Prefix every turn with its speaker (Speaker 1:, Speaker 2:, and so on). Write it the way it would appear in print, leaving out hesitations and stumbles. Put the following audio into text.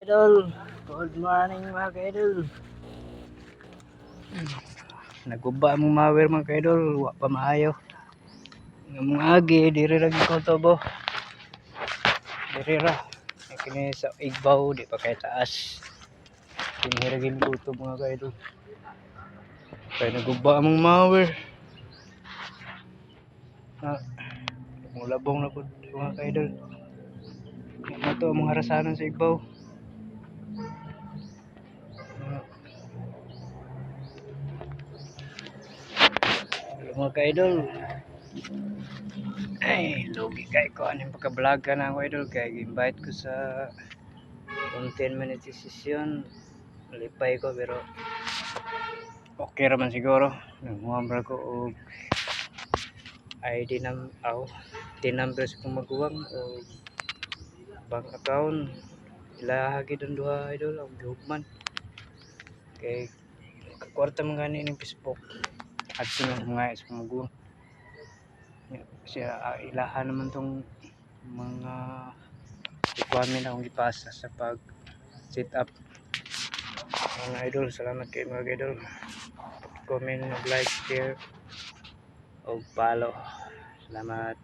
Speaker 1: Idol, good morning mga ka-idol. Naguba mong mawer mga ka-idol, wa pa maayo. Nga mga agi, diri ra gyud ko to bo. Diri ra. Kini sa igbaw, di pa kay taas. Kini ra gyud ko to mga ka-idol. Kaya naguba mong mawer. Na, mulabong na po mga ka-idol. Ito ang mga harasanan sa igbaw. Mga ka-idol, ay, lugi kay ko anong pagka-vlog ka na ako idol kay invite ko sa 10 minutes session. Lipay ko pero okay raman siguro. Nagmuambra ko og ID nam aw tin number sa kong maguwang o bank account. Ilaha gid ang duha idol ang gihugman. Kay kakwarta man gani ning Facebook. At sino mga sa maguwang. Siya ilaha naman tong mga requirement akong ipasa sa pag set up. Mga idol, salamat kay mga idol. Comment, mag-like, share, o follow. Salamat.